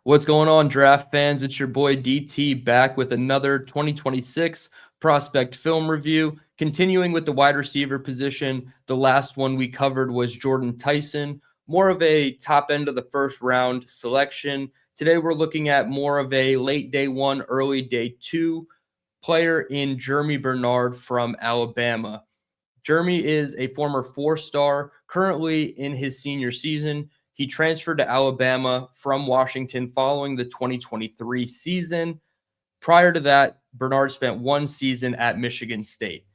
What's going on, draft fans? It's your boy DT back with another 2026 prospect film review. Continuing with the wide receiver position, the last one we covered was Jordan Tyson, more of a top end of the first round selection. Today we're looking at more of a late day one, early day two player in Germie Bernard from Alabama. Germie is a former four-star, currently in his senior season. He transferred to Alabama from Washington following the 2023 season. Prior to that, Bernard spent one season at Michigan State.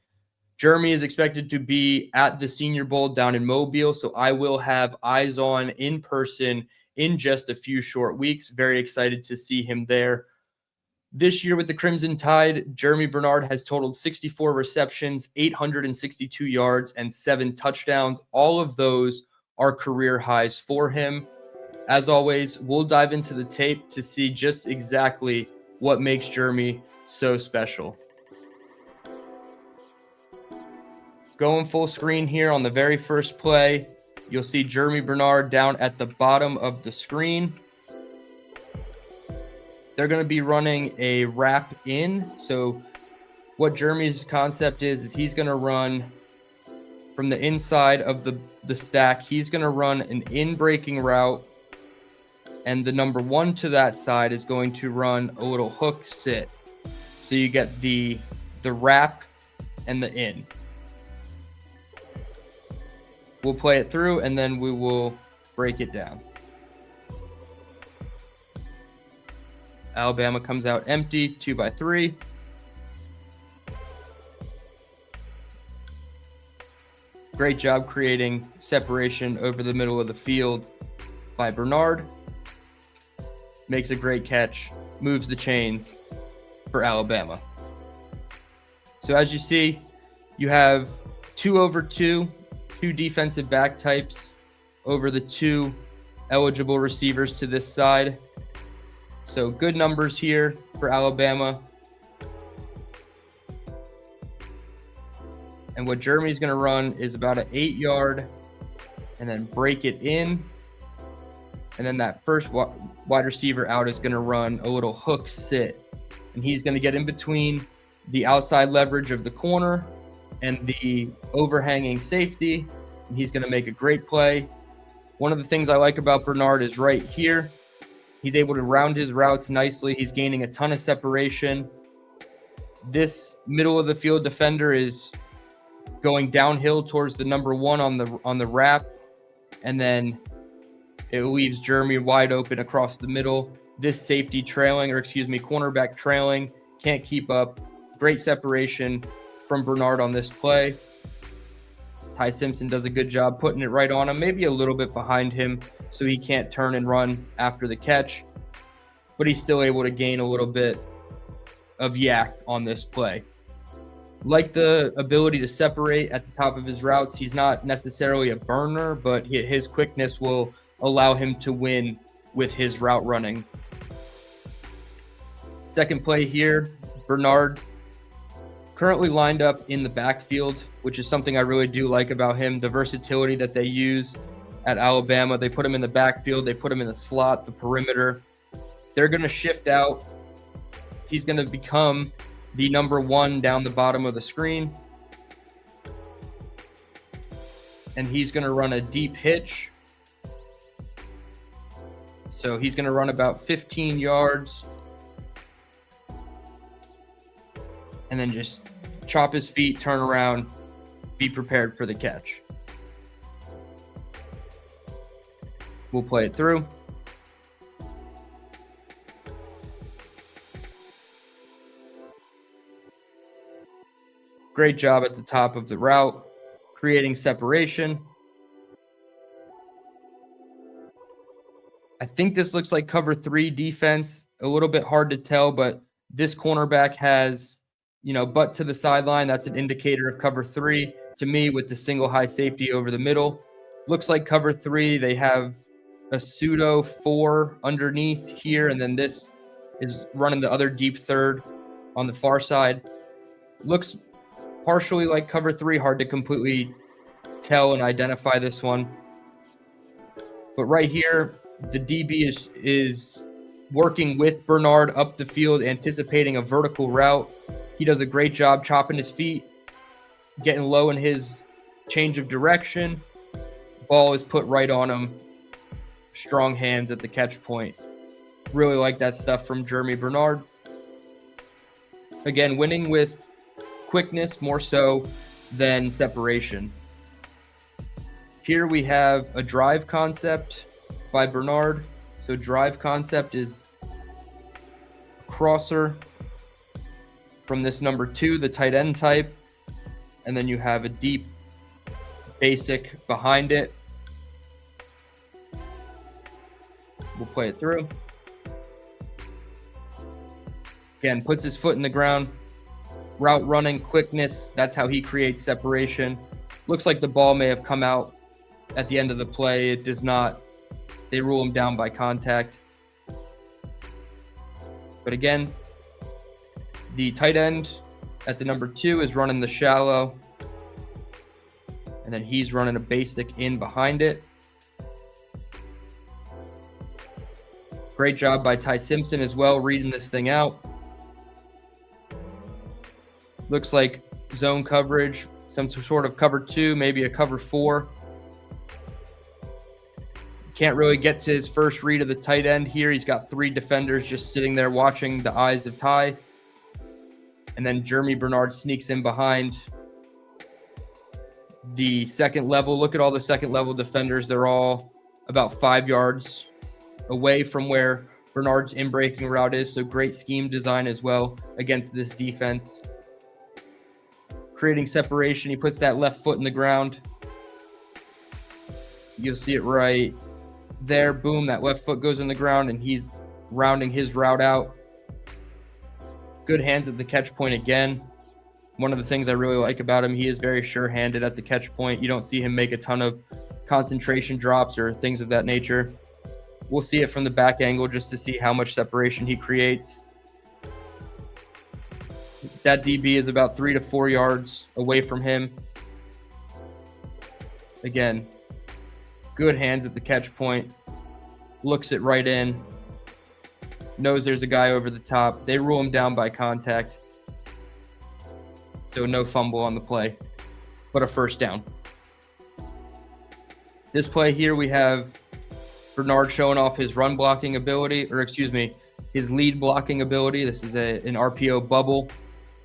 Germie is expected to be at the Senior Bowl down in Mobile, so I will have eyes on in person in just a few short weeks. Very excited to see him there. This year with the Crimson Tide, Germie Bernard has totaled 64 receptions, 862 yards, and 7 touchdowns. All of those are career highs for him. As always, we'll dive into the tape to see just exactly what makes Germie so special. Going full screen here on the very first play, you'll see Germie Bernard down at the bottom of the screen. They're going to be running a wrap in. So what Germie's concept is he's going to run from the inside of the stack. He's going to run an in-breaking route, and the number one to that side is going to run a little hook sit. So you get the wrap and the in. We'll play it through, and then we will break it down. Alabama comes out empty, 2-3. Great job creating separation over the middle of the field by Bernard. Makes a great catch, moves the chains for Alabama. So as you see, you have 2-over-2, two defensive back types over the two eligible receivers to this side. So good numbers here for Alabama. And what Germie's going to run is about an 8-yard and then break it in. And then that first wide receiver out is going to run a little hook sit. And he's going to get in between the outside leverage of the corner and the overhanging safety. And he's going to make a great play. One of the things I like about Bernard is right here. He's able to round his routes nicely. He's gaining a ton of separation. This middle of the field defender is going downhill towards the number one on the wrap, and then it leaves Germie wide open across the middle. This safety cornerback trailing, can't keep up. Great separation from Bernard on this play. Ty Simpson does a good job putting it right on him, maybe a little bit behind him, so he can't turn and run after the catch, but he's still able to gain a little bit of yak on this play. Like the ability to separate at the top of his routes. He's not necessarily a burner, but his quickness will allow him to win with his route running. Second play here, Bernard currently lined up in the backfield, which is something I really do like about him, the versatility that they use at Alabama. They put him in the backfield, they put him in the slot, the perimeter. They're going to shift out. He's going to become the number one down the bottom of the screen. And he's going to run a deep hitch. So he's going to run about 15 yards. And then just chop his feet, turn around, be prepared for the catch. We'll play it through. Great job at the top of the route, creating separation. I think this looks like cover 3 defense. A little bit hard to tell, but this cornerback has, butt to the sideline. That's an indicator of cover 3 to me, with the single high safety over the middle. Looks like cover 3. They have a pseudo 4 underneath here, and then this is running the other deep third on the far side. Looks partially like cover 3. Hard to completely tell and identify this one. But right here, the DB is working with Bernard up the field, anticipating a vertical route. He does a great job chopping his feet, getting low in his change of direction. Ball is put right on him. Strong hands at the catch point. Really like that stuff from Germie Bernard. Again, winning with quickness more so than separation. Here we have a drive concept by Bernard. So drive concept is a crosser from this number 2, the tight end type, and then you have a deep basic behind it. We'll play it through. Again, puts his foot in the ground. Route running, quickness, that's how he creates separation. Looks like the ball may have come out at the end of the play. It does not. They rule him down by contact. But again, the tight end at the number 2 is running the shallow. And then he's running a basic in behind it. Great job by Ty Simpson as well, reading this thing out. Looks like zone coverage, some sort of cover 2, maybe a cover 4. Can't really get to his first read of the tight end here. He's got 3 defenders just sitting there watching the eyes of Ty. And then Germie Bernard sneaks in behind the second level. Look at all the second level defenders. They're all about 5 yards away from where Bernard's in-breaking route is. So great scheme design as well against this defense. Creating separation. He puts that left foot in the ground. You'll see it right there. Boom, that left foot goes in the ground and he's rounding his route out. Good hands at the catch point again. One of the things I really like about him, he is very sure-handed at the catch point. You don't see him make a ton of concentration drops or things of that nature. We'll see it from the back angle just to see how much separation he creates. That DB is about 3 to 4 yards away from him. Again, good hands at the catch point. Looks it right in. Knows there's a guy over the top. They rule him down by contact. So no fumble on the play, but a first down. This play here, we have Bernard showing off his run blocking ability, or excuse me, his lead blocking ability. This is an RPO bubble.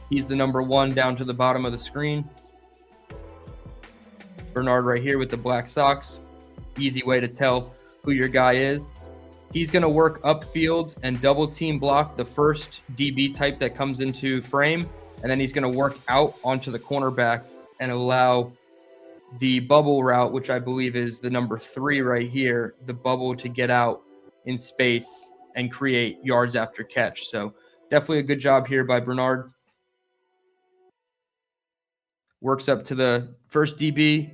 He's the number 1 down to the bottom of the screen. Bernard right here with the black socks. Easy way to tell who your guy is. He's going to work upfield and double team block the first DB type that comes into frame. And then he's going to work out onto the cornerback and allow the bubble route, which I believe is the number 3 right here, the bubble to get out in space and create yards after catch. So definitely a good job here by Bernard. Works up to the first DB.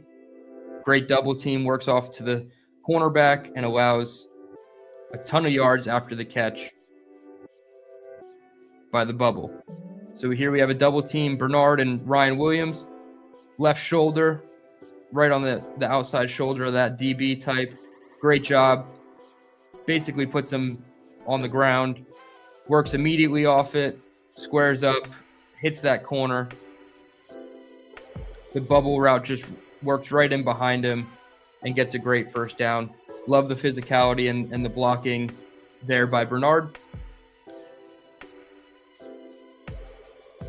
Great double team, works off to the cornerback and allows a ton of yards after the catch by the bubble. So here we have a double team, Bernard and Ryan Williams. Left shoulder, right on the outside shoulder of that DB type. Great job. Basically puts him on the ground. Works immediately off it. Squares up. Hits that corner. The bubble route just works right in behind him and gets a great first down. Love the physicality and the blocking there by Bernard.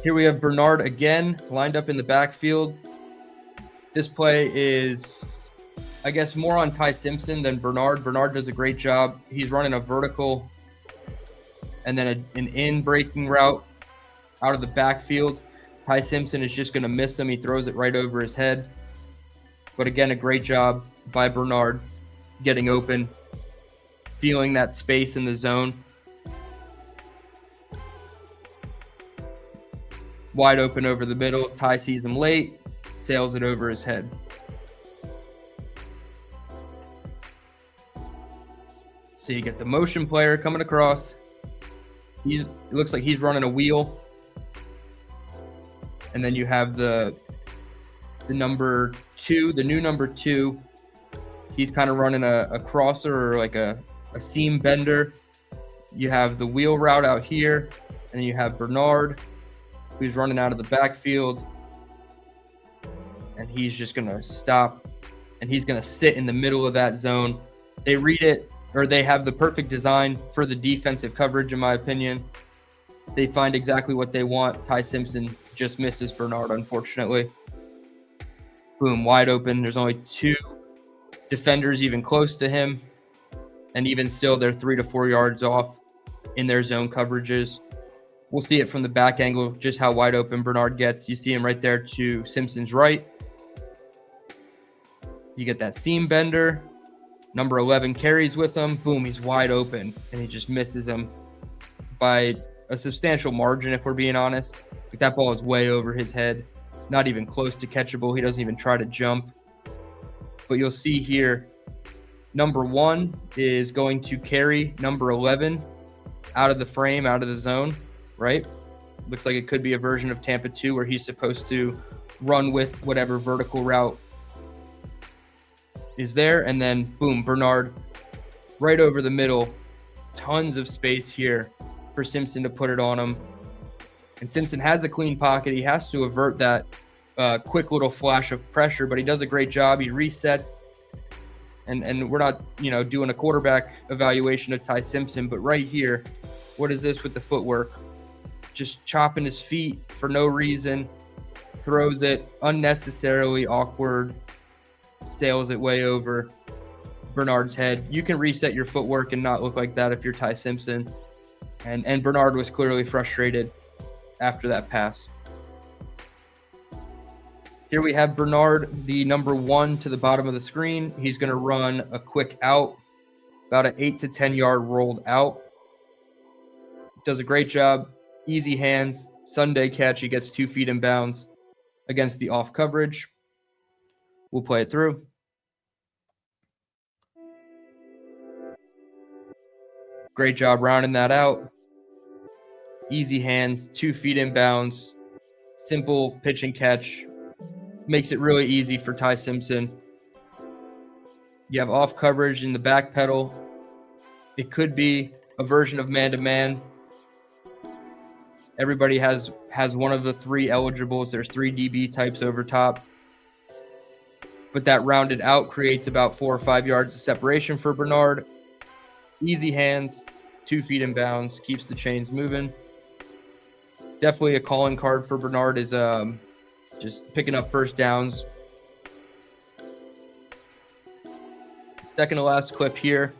Here we have Bernard again, lined up in the backfield. This play is, I guess, more on Ty Simpson than Bernard. Bernard does a great job. He's running a vertical and then an in-breaking route out of the backfield. Ty Simpson is just going to miss him. He throws it right over his head. But again, a great job by Bernard getting open, feeling that space in the zone. Wide open over the middle. Ty sees him late, sails it over his head. So you get the motion player coming across. It looks like he's running a wheel. And then you have the number 2, the new number 2. He's kind of running a crosser or like a seam bender. You have the wheel route out here, and you have Bernard, who's running out of the backfield, and he's just going to stop, and he's going to sit in the middle of that zone. They read it, or they have the perfect design for the defensive coverage, in my opinion. They find exactly what they want. Ty Simpson just misses Bernard, unfortunately. Boom, wide open. There's only 2 defenders even close to him, and even still, they're 3 to 4 yards off in their zone coverages. We'll see it from the back angle, just how wide open Bernard gets. You see him right there to Simpson's right. You get that seam bender. Number 11 carries with him. Boom, he's wide open, and he just misses him by a substantial margin, if we're being honest. Like, that ball is way over his head, not even close to catchable. He doesn't even try to jump. But you'll see here, number 1 is going to carry number 11 out of the frame, out of the zone, right? Looks like it could be a version of Tampa 2 where he's supposed to run with whatever vertical route is there. And then, boom, Bernard right over the middle. Tons of space here for Simpson to put it on him. And Simpson has a clean pocket. He has to avert that quick little flash of pressure, but he does a great job. He resets. And we're not, doing a quarterback evaluation of Ty Simpson, but right here, what is this with the footwork? Just chopping his feet for no reason, throws it unnecessarily awkward, sails it way over Bernard's head. You can reset your footwork and not look like that if you're Ty Simpson. And Bernard was clearly frustrated after that pass. Here we have Bernard, the number 1 to the bottom of the screen. He's going to run a quick out, about an 8 to 10 yard rolled out. Does a great job. Easy hands, Sunday catch. He gets 2 feet in bounds against the off coverage. We'll play it through. Great job rounding that out. Easy hands, 2 feet in bounds. Simple pitch and catch. Makes it really easy for Ty Simpson. You have off coverage in the back pedal. It could be a version of man-to-man. Everybody has one of the 3 eligibles. There's 3 DB types over top. But that rounded out creates about 4 or 5 yards of separation for Bernard. Easy hands, 2 feet in bounds, keeps the chains moving. Definitely a calling card for Bernard is just picking up first downs. Second to last clip here.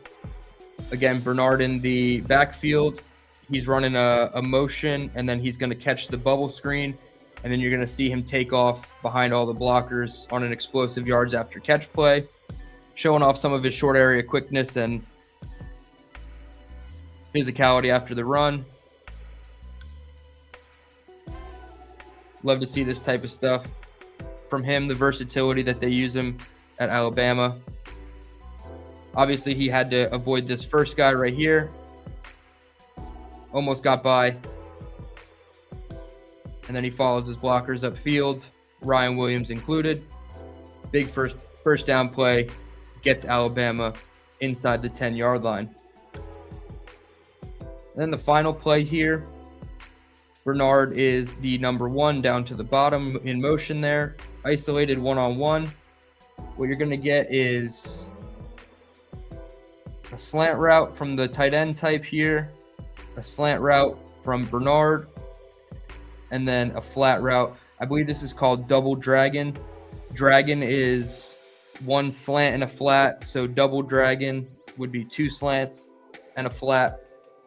Again, Bernard in the backfield. He's running a motion, and then he's going to catch the bubble screen. And then you're going to see him take off behind all the blockers on an explosive yards after catch play, showing off some of his short area quickness and physicality after the run. Love to see this type of stuff from him, the versatility that they use him at Alabama. Obviously, he had to avoid this first guy right here. Almost got by. And then he follows his blockers upfield, Ryan Williams included. Big first down play, gets Alabama inside the 10-yard line. And then the final play here, Bernard is the number 1 down to the bottom in motion there, isolated one-on-one. What you're going to get is a slant route from the tight end type here, a slant route from Bernard, and then a flat route. I believe this is called double dragon. Dragon is 1 slant and a flat, so double dragon would be 2 slants and a flat.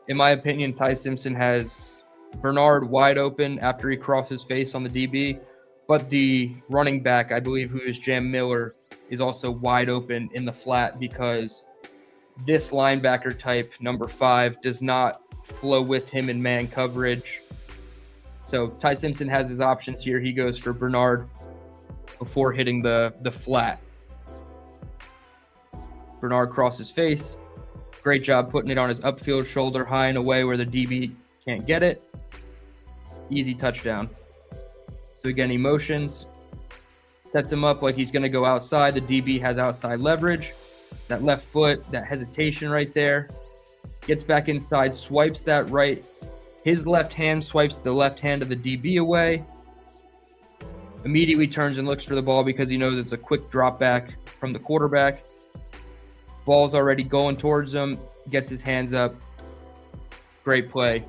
In my opinion, Ty Simpson has Bernard wide open after he crosses face on the DB, but the running back, I believe, who is Jam Miller, is also wide open in the flat because this linebacker type, number 5, does not flow with him in man coverage. So Ty Simpson has his options here. He goes for Bernard before hitting the flat. Bernard crosses face. Great job putting it on his upfield shoulder, high and away where the DB can't get it. Easy touchdown. So again, he motions, sets him up like he's going to go outside. The DB has outside leverage. That left foot, that hesitation right there. gets back inside, swipes that right. His left hand swipes the left hand of the DB away. Immediately turns and looks for the ball because he knows it's a quick drop back from the quarterback. Ball's already going towards him. Gets his hands up. Great play.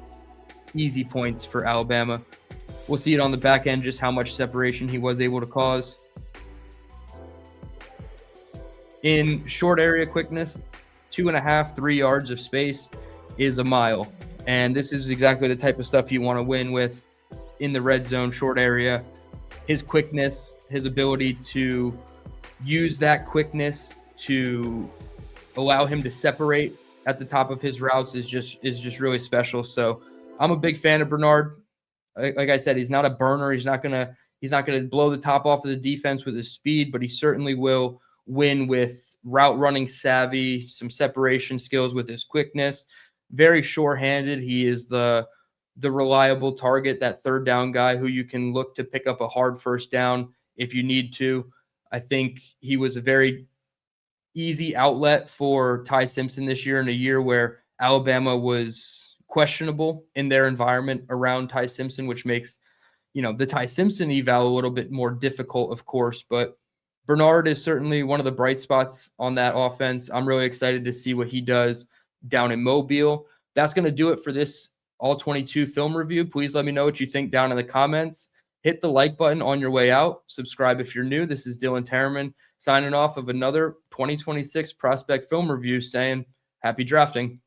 Easy points for Alabama. We'll see it on the back end, just how much separation he was able to cause. In short area quickness, 2.5, 3 yards of space is a mile. And this is exactly the type of stuff you want to win with in the red zone, short area. His quickness, his ability to use that quickness to allow him to separate at the top of his routes is just really special. So I'm a big fan of Bernard. Like I said, he's not a burner. He's not gonna blow the top off of the defense with his speed, but he certainly will win with route running savvy, some separation skills with his quickness. Very sure-handed. He is the reliable target, that third down guy who you can look to pick up a hard first down if you need to. I think he was a very easy outlet for Ty Simpson this year, in a year where Alabama was questionable in their environment around Ty Simpson, which makes, the Ty Simpson eval a little bit more difficult, of course. But Bernard is certainly one of the bright spots on that offense. I'm really excited to see what he does down in Mobile. That's going to do it for this All-22 film review. Please let me know what you think down in the comments. Hit the like button on your way out. Subscribe if you're new. This is Dylan Terraman signing off of another 2026 prospect film review, saying happy drafting.